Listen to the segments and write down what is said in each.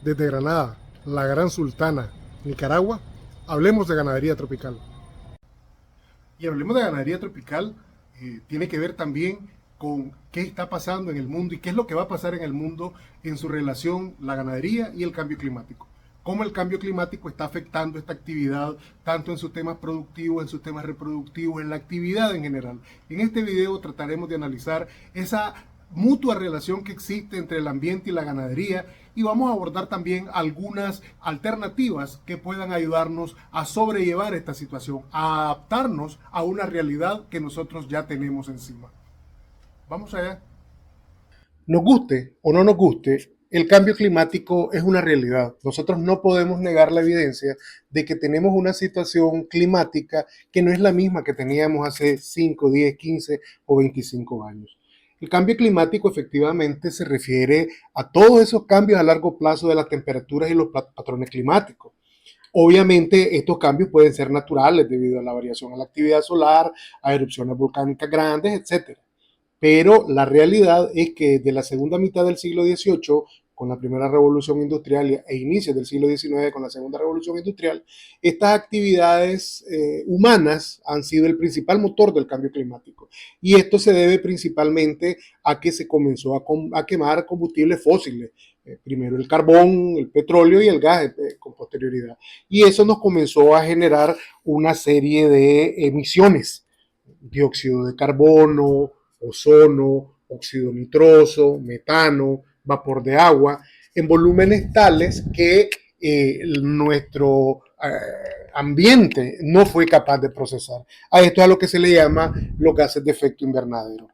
Desde Granada, la Gran Sultana, Nicaragua, hablemos de ganadería tropical. Y hablemos de ganadería tropical, tiene que ver también con qué está pasando en el mundo y qué es lo que va a pasar en el mundo en su relación la ganadería y el cambio climático. Cómo el cambio climático está afectando esta actividad, tanto en sus temas productivos, en sus temas reproductivos, en la actividad en general. En este video trataremos de analizar esa mutua relación que existe entre el ambiente y la ganadería y vamos a abordar también algunas alternativas que puedan ayudarnos a sobrellevar esta situación, a adaptarnos a una realidad que nosotros ya tenemos encima. Vamos allá. Nos guste o no nos guste, el cambio climático es una realidad. Nosotros no podemos negar la evidencia de que tenemos una situación climática que no es la misma que teníamos hace 5, 10, 15 o 25 años. El cambio climático efectivamente se refiere a todos esos cambios a largo plazo de las temperaturas y los patrones climáticos. Obviamente estos cambios pueden ser naturales debido a la variación en la actividad solar, a erupciones volcánicas grandes, etcétera. Pero la realidad es que desde la segunda mitad del siglo XVIII, con la primera revolución industrial e inicios del siglo XIX con la segunda revolución industrial, estas actividades humanas han sido el principal motor del cambio climático. Y esto se debe principalmente a que se comenzó a quemar combustibles fósiles. Primero el carbón, el petróleo y el gas con posterioridad. Y eso nos comenzó a generar una serie de emisiones, dióxido de carbono, ozono, óxido nitroso, metano, vapor de agua, en volúmenes tales que nuestro ambiente no fue capaz de procesar. A esto es a lo que se le llama los gases de efecto invernadero.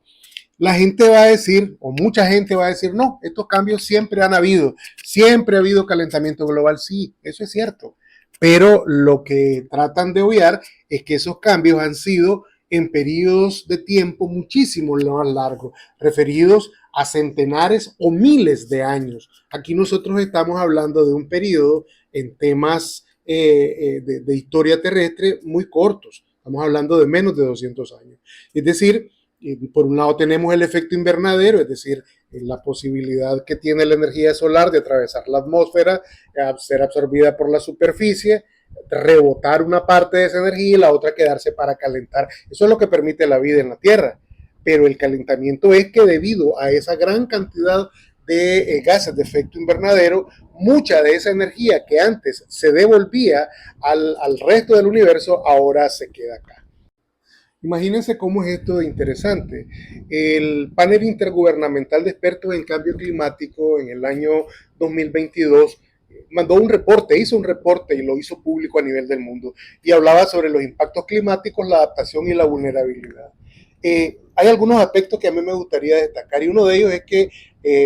La gente va a decir, o mucha gente va a decir, no, estos cambios siempre han habido, siempre ha habido calentamiento global. Sí, eso es cierto, pero lo que tratan de obviar es que esos cambios han sido en periodos de tiempo muchísimo más largos, referidos a centenares o miles de años. Aquí nosotros estamos hablando de un periodo en temas de historia terrestre muy cortos. Estamos hablando de menos de 200 años. Es decir, por un lado tenemos el efecto invernadero, es decir, la posibilidad que tiene la energía solar de atravesar la atmósfera, ser absorbida por la superficie, rebotar una parte de esa energía y la otra quedarse para calentar. Eso es lo que permite la vida en la Tierra. Pero el calentamiento es que debido a esa gran cantidad de gases de efecto invernadero, mucha de esa energía que antes se devolvía al resto del universo ahora se queda acá. Imagínense cómo es esto de interesante. El panel intergubernamental de expertos en cambio climático en el año 2022 mandó un reporte, hizo un reporte y lo hizo público a nivel del mundo y hablaba sobre los impactos climáticos, la adaptación y la vulnerabilidad. Hay algunos aspectos que a mí me gustaría destacar y uno de ellos es que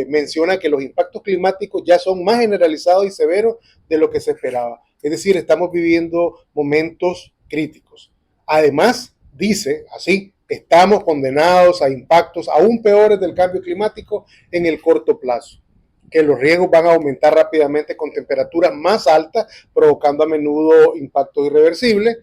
menciona que los impactos climáticos ya son más generalizados y severos de lo que se esperaba. Es decir, estamos viviendo momentos críticos. Además, dice así, estamos condenados a impactos aún peores del cambio climático en el corto plazo, que los riesgos van a aumentar rápidamente con temperaturas más altas, provocando a menudo impactos irreversibles.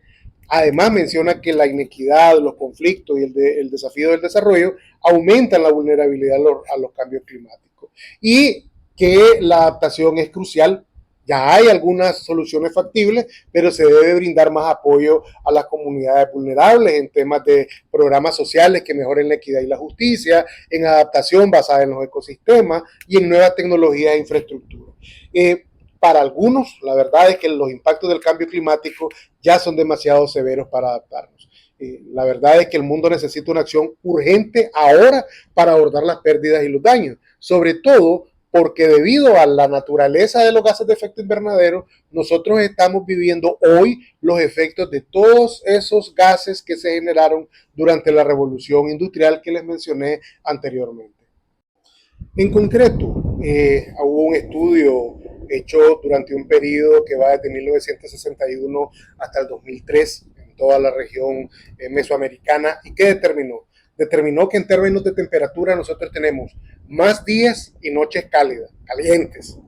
Además menciona que la inequidad, los conflictos y el desafío del desarrollo aumentan la vulnerabilidad a los cambios climáticos y que la adaptación es crucial. Ya hay algunas soluciones factibles, pero se debe brindar más apoyo a las comunidades vulnerables en temas de programas sociales que mejoren la equidad y la justicia, en adaptación basada en los ecosistemas y en nuevas tecnologías e infraestructura. Para algunos, la verdad es que los impactos del cambio climático ya son demasiado severos para adaptarnos. La verdad es que el mundo necesita una acción urgente ahora para abordar las pérdidas y los daños, sobre todo porque debido a la naturaleza de los gases de efecto invernadero, nosotros estamos viviendo hoy los efectos de todos esos gases que se generaron durante la revolución industrial que les mencioné anteriormente. En concreto, hubo un estudio hecho durante un periodo que va desde 1961 hasta el 2003 en toda la región mesoamericana y que determinó que en términos de temperatura nosotros tenemos más días y noches cálidas, calientes,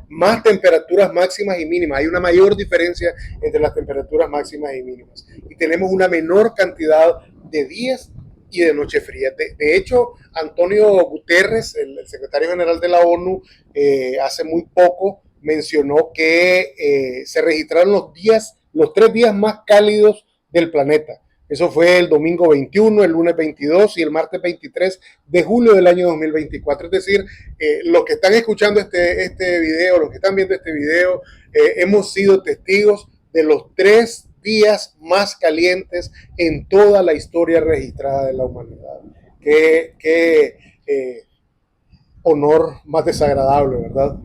más temperaturas máximas y mínimas. Hay una mayor diferencia entre las temperaturas máximas y mínimas y tenemos una menor cantidad de días y de noche fría. De hecho, Antonio Guterres, el secretario general de la ONU, hace muy poco mencionó que se registraron los 3 días más cálidos del planeta. Eso fue el domingo 21, el lunes 22 y el martes 23 de julio del año 2024. Es decir, los que están escuchando este video, los que están viendo este video, hemos sido testigos de los 3 días más calientes en toda la historia registrada de la humanidad. Qué honor más desagradable, ¿verdad?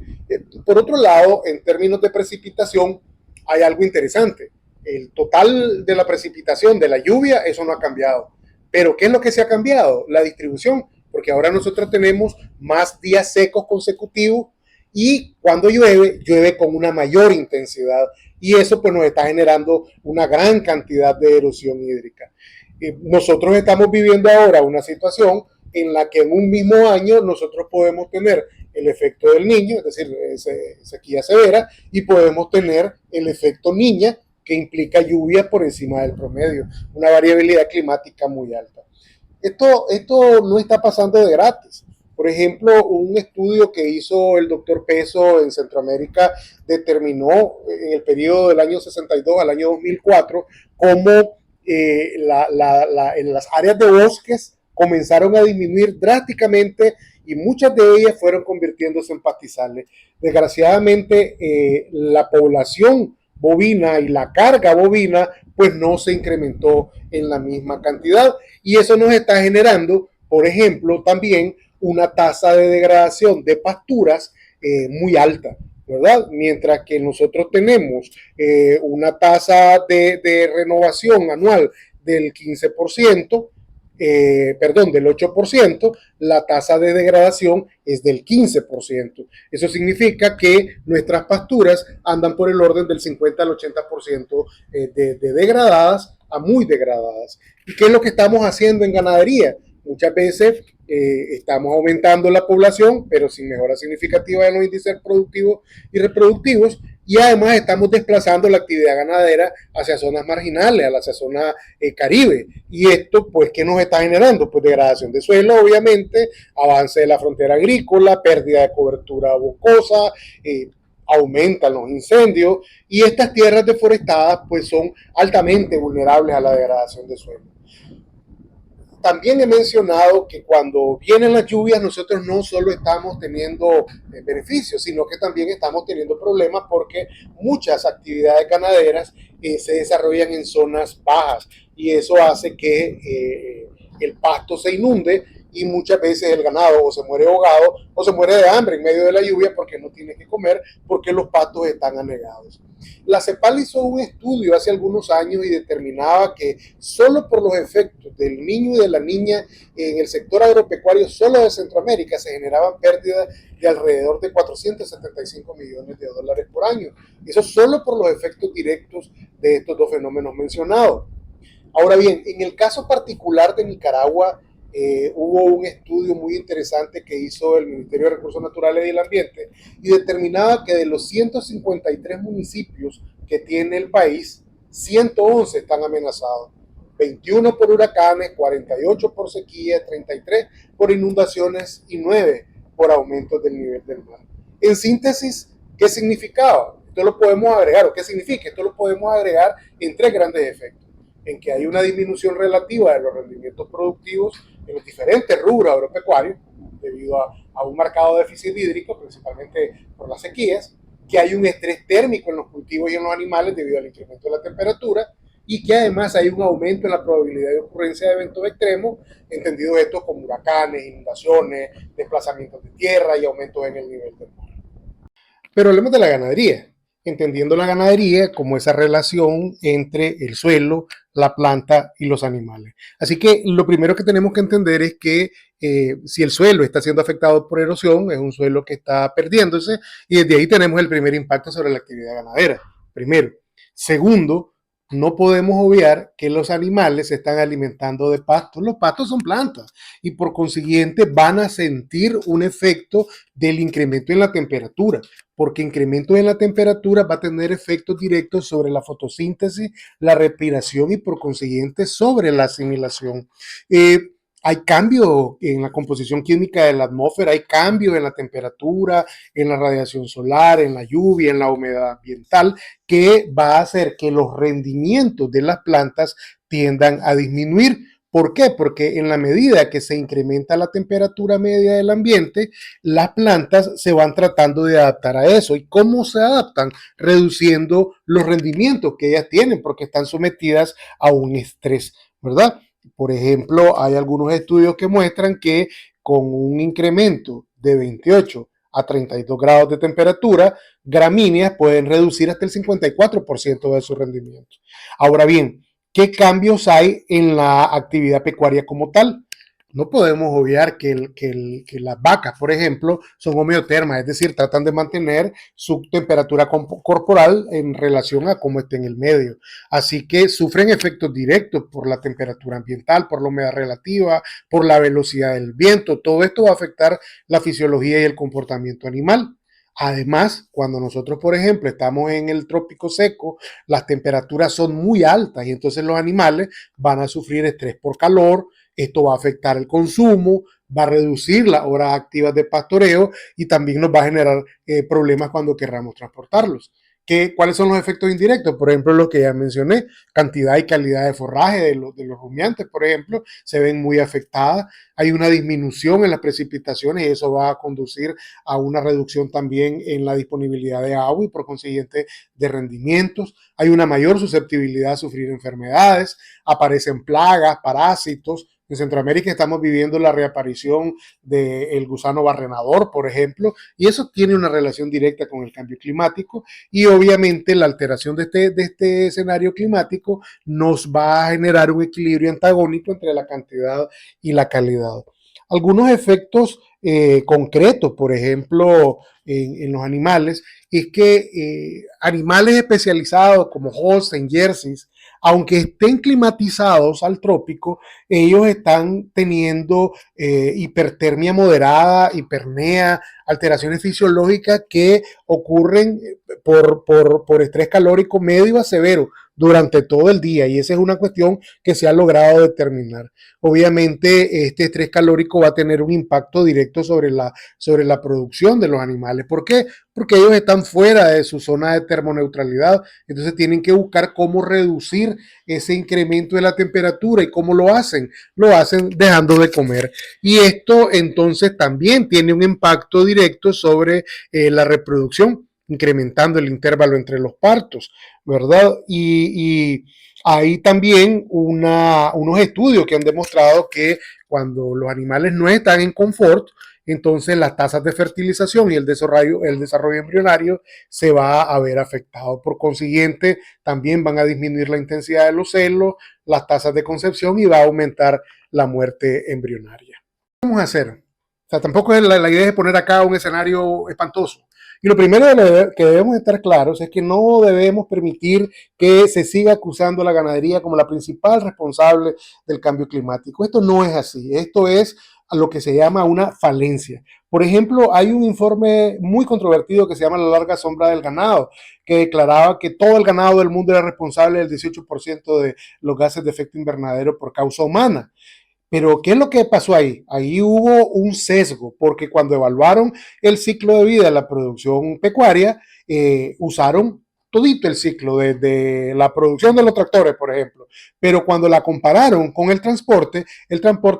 Por otro lado, en términos de precipitación, hay algo interesante. El total de la precipitación, de la lluvia, eso no ha cambiado. Pero ¿qué es lo que se ha cambiado? La distribución, porque ahora nosotros tenemos más días secos consecutivos y cuando llueve, llueve con una mayor intensidad y eso pues nos está generando una gran cantidad de erosión hídrica. Nosotros estamos viviendo ahora una situación en la que en un mismo año nosotros podemos tener el efecto del niño, es decir, sequía severa, y podemos tener el efecto niña, que implica lluvia por encima del promedio, una variabilidad climática muy alta. Esto no está pasando de gratis. Por ejemplo, un estudio que hizo el doctor Peso en Centroamérica determinó en el periodo del año 62 al año 2004 cómo en las áreas de bosques comenzaron a disminuir drásticamente y muchas de ellas fueron convirtiéndose en pastizales. Desgraciadamente, la población bovina y la carga bovina pues no se incrementó en la misma cantidad y eso nos está generando, por ejemplo, también una tasa de degradación de pasturas muy alta, ¿verdad? Mientras que nosotros tenemos una tasa de renovación anual del 15%, del 8%, la tasa de degradación es del 15%. Eso significa que nuestras pasturas andan por el orden del 50 al 80% de degradadas a muy degradadas. ¿Y qué es lo que estamos haciendo en ganadería? Muchas veces estamos aumentando la población, pero sin mejora significativa de los índices productivos y reproductivos, y además estamos desplazando la actividad ganadera hacia zonas marginales, hacia zona caribe. Y esto, pues, ¿qué nos está generando? Pues degradación de suelo, obviamente, avance de la frontera agrícola, pérdida de cobertura boscosa, aumentan los incendios, y estas tierras deforestadas, pues, son altamente vulnerables a la degradación de suelo. También he mencionado que cuando vienen las lluvias nosotros no solo estamos teniendo beneficios, sino que también estamos teniendo problemas porque muchas actividades ganaderas se desarrollan en zonas bajas y eso hace que el pasto se inunde y muchas veces el ganado o se muere ahogado o se muere de hambre en medio de la lluvia porque no tiene que comer porque los pastos están anegados. La CEPAL hizo un estudio hace algunos años y determinaba que solo por los efectos del niño y de la niña en el sector agropecuario solo de Centroamérica se generaban pérdidas de alrededor de 475 millones de dólares por año. Eso solo por los efectos directos de estos dos fenómenos mencionados. Ahora bien, en el caso particular de Nicaragua, hubo un estudio muy interesante que hizo el Ministerio de Recursos Naturales y el Ambiente y determinaba que de los 153 municipios que tiene el país, 111 están amenazados. 21 por huracanes, 48 por sequía, 33 por inundaciones y 9 por aumentos del nivel del mar. En síntesis, ¿qué significaba? Esto lo podemos agregar, ¿o qué significa? Esto lo podemos agregar en 3 grandes efectos. En que hay una disminución relativa de los rendimientos productivos en los diferentes rubros agropecuarios debido a un marcado déficit hídrico, principalmente por las sequías, que hay un estrés térmico en los cultivos y en los animales debido al incremento de la temperatura y que además hay un aumento en la probabilidad de ocurrencia de eventos extremos, entendidos estos como huracanes, inundaciones, desplazamientos de tierra y aumentos en el nivel del mar. Pero hablemos de la ganadería, entendiendo la ganadería como esa relación entre el suelo, la planta y los animales. Así que lo primero que tenemos que entender es que si el suelo está siendo afectado por erosión, es un suelo que está perdiéndose y desde ahí tenemos el primer impacto sobre la actividad ganadera. Primero. Segundo, no podemos obviar que los animales se están alimentando de pastos. Los pastos son plantas y por consiguiente van a sentir un efecto del incremento en la temperatura, porque incremento en la temperatura va a tener efectos directos sobre la fotosíntesis, la respiración y por consiguiente sobre la asimilación. hay cambio en la composición química de la atmósfera, hay cambio en la temperatura, en la radiación solar, en la lluvia, en la humedad ambiental, que va a hacer que los rendimientos de las plantas tiendan a disminuir. ¿Por qué? Porque en la medida que se incrementa la temperatura media del ambiente, las plantas se van tratando de adaptar a eso. ¿Y cómo se adaptan? Reduciendo los rendimientos que ellas tienen porque están sometidas a un estrés, ¿verdad? Por ejemplo, hay algunos estudios que muestran que con un incremento de 28 a 32 grados de temperatura, gramíneas pueden reducir hasta el 54% de su rendimiento. Ahora bien, ¿qué cambios hay en la actividad pecuaria como tal? No podemos obviar que las vacas, por ejemplo, son homeotermas, es decir, tratan de mantener su temperatura corporal en relación a cómo esté en el medio. Así que sufren efectos directos por la temperatura ambiental, por la humedad relativa, por la velocidad del viento. Todo esto va a afectar la fisiología y el comportamiento animal. Además, cuando nosotros, por ejemplo, estamos en el trópico seco, las temperaturas son muy altas y entonces los animales van a sufrir estrés por calor. Esto va a afectar el consumo, va a reducir las horas activas de pastoreo y también nos va a generar problemas cuando querramos transportarlos. ¿Cuáles son los efectos indirectos? Por ejemplo, los que ya mencioné, cantidad y calidad de forraje de los rumiantes, por ejemplo, se ven muy afectadas. Hay una disminución en las precipitaciones y eso va a conducir a una reducción también en la disponibilidad de agua y por consiguiente de rendimientos. Hay una mayor susceptibilidad a sufrir enfermedades, aparecen plagas, parásitos. En Centroamérica estamos viviendo la reaparición del gusano barrenador, por ejemplo, y eso tiene una relación directa con el cambio climático y obviamente la alteración de este escenario climático nos va a generar un equilibrio antagónico entre la cantidad y la calidad. Algunos efectos concretos, por ejemplo, en los animales, es que animales especializados como Holstein, Jerseys, aunque estén climatizados al trópico, ellos están teniendo hipertermia moderada, hipernea, alteraciones fisiológicas que ocurren por estrés calórico medio a severo durante todo el día y esa es una cuestión que se ha logrado determinar. Obviamente este estrés calórico va a tener un impacto directo sobre la producción de los animales. ¿Por qué? Porque ellos están fuera de su zona de termoneutralidad, entonces tienen que buscar cómo reducir ese incremento de la temperatura y cómo lo hacen dejando de comer. Y esto entonces también tiene un impacto directo sobre la reproducción, incrementando el intervalo entre los partos, ¿verdad? Y hay también unos estudios que han demostrado que cuando los animales no están en confort, entonces las tasas de fertilización y el desarrollo embrionario se va a ver afectado. Por consiguiente, también van a disminuir la intensidad de los celos, las tasas de concepción y va a aumentar la muerte embrionaria. ¿Qué vamos a hacer? O sea, tampoco es la idea de poner acá un escenario espantoso. Y lo primero que debemos estar claros es que no debemos permitir que se siga acusando a la ganadería como la principal responsable del cambio climático. Esto no es así. Esto es a lo que se llama una falencia. Por ejemplo, hay un informe muy controvertido que se llama La larga sombra del ganado, que declaraba que todo el ganado del mundo era responsable del 18% de los gases de efecto invernadero por causa humana. Pero, ¿qué es lo que pasó ahí? Ahí hubo un sesgo, porque cuando evaluaron el ciclo de vida de la producción pecuaria, usaron todito el ciclo, desde la producción de los tractores, por ejemplo. Pero cuando la compararon con el transporte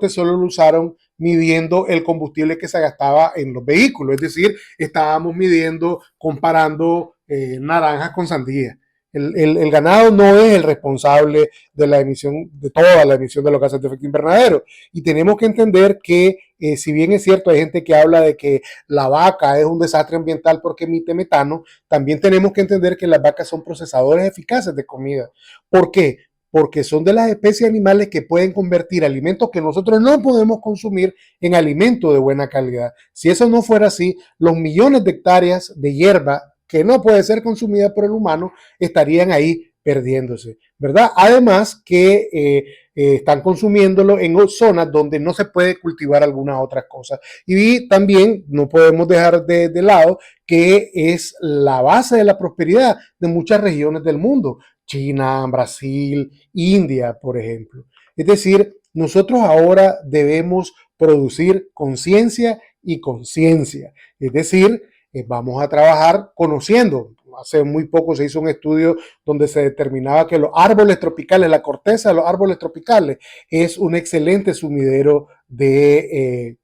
solo lo usaron midiendo el combustible que se gastaba en los vehículos. Es decir, estábamos midiendo, comparando naranjas con sandías. El ganado no es el responsable de la emisión, de toda la emisión de los gases de efecto invernadero. Y tenemos que entender que, si bien es cierto, hay gente que habla de que la vaca es un desastre ambiental porque emite metano, también tenemos que entender que las vacas son procesadores eficaces de comida. ¿Por qué? Porque son de las especies animales que pueden convertir alimentos que nosotros no podemos consumir en alimentos de buena calidad. Si eso no fuera así, los millones de hectáreas de hierba que no puede ser consumida por el humano, estarían ahí perdiéndose, ¿verdad? Además que están consumiéndolo en zonas donde no se puede cultivar algunas otras cosas. Y también no podemos dejar de lado que es la base de la prosperidad de muchas regiones del mundo, China, Brasil, India, por ejemplo. Es decir, Nosotros ahora debemos producir conciencia y conciencia, es decir, vamos a trabajar conociendo. Hace muy poco se hizo un estudio donde se determinaba que los árboles tropicales, la corteza de los árboles tropicales, es un excelente sumidero de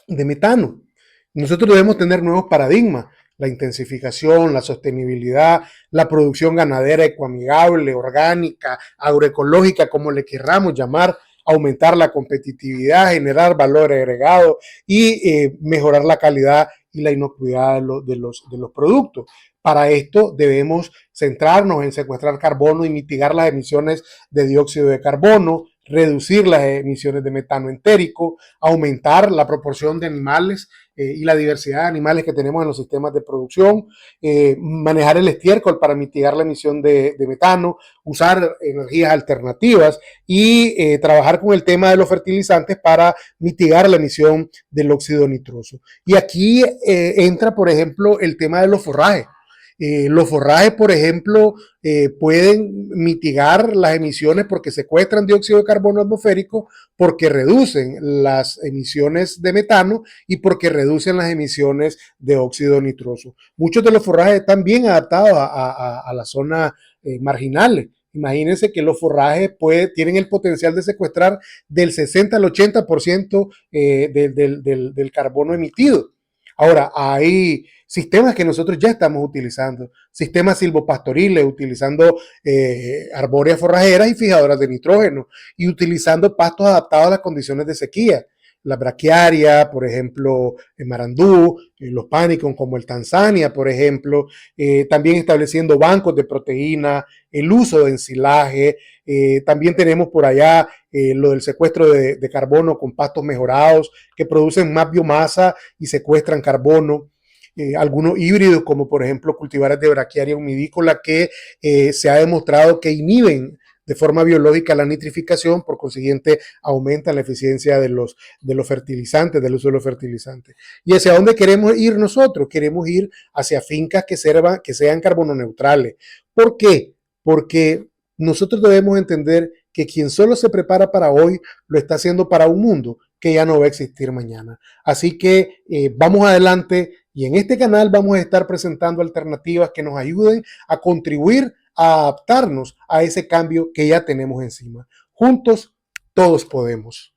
metano. Nosotros debemos tener nuevos paradigmas, la intensificación, la sostenibilidad, la producción ganadera ecoamigable, orgánica, agroecológica, como le querramos llamar, aumentar la competitividad, generar valor agregado y mejorar la calidad y la inocuidad de los productos. Para esto debemos centrarnos en secuestrar carbono y mitigar las emisiones de dióxido de carbono, reducir las emisiones de metano entérico, aumentar la proporción de animales y la diversidad de animales que tenemos en los sistemas de producción, manejar el estiércol para mitigar la emisión de metano, usar energías alternativas y trabajar con el tema de los fertilizantes para mitigar la emisión del óxido nitroso. Y aquí entra, por ejemplo, el tema de los forrajes. Los forrajes, por ejemplo, pueden mitigar las emisiones porque secuestran dióxido de carbono atmosférico, porque reducen las emisiones de metano y porque reducen las emisiones de óxido nitroso. Muchos de los forrajes están bien adaptados a las zonas marginales. Imagínense que los forrajes tienen el potencial de secuestrar del 60 al 80% del carbono emitido. Ahora, hay sistemas que nosotros ya estamos utilizando, sistemas silvopastoriles, utilizando arbóreas forrajeras y fijadoras de nitrógeno y utilizando pastos adaptados a las condiciones de sequía. La braquiaria, por ejemplo, en Marandú, los pánicos como el Tanzania, por ejemplo, también estableciendo bancos de proteína, el uso de ensilaje, también tenemos por allá lo del secuestro de carbono con pastos mejorados que producen más biomasa y secuestran carbono. Algunos híbridos como por ejemplo cultivares de braquiaria humidícola que se ha demostrado que inhiben de forma biológica la nitrificación, por consiguiente aumenta la eficiencia de los fertilizantes, del uso de los fertilizantes. ¿Y hacia dónde queremos ir nosotros? Queremos ir hacia fincas que sean carbono neutrales. ¿Por qué? Porque nosotros debemos entender que quien solo se prepara para hoy lo está haciendo para un mundo que ya no va a existir mañana. Así que vamos adelante y en este canal vamos a estar presentando alternativas que nos ayuden a contribuir a adaptarnos a ese cambio que ya tenemos encima. Juntos, todos podemos.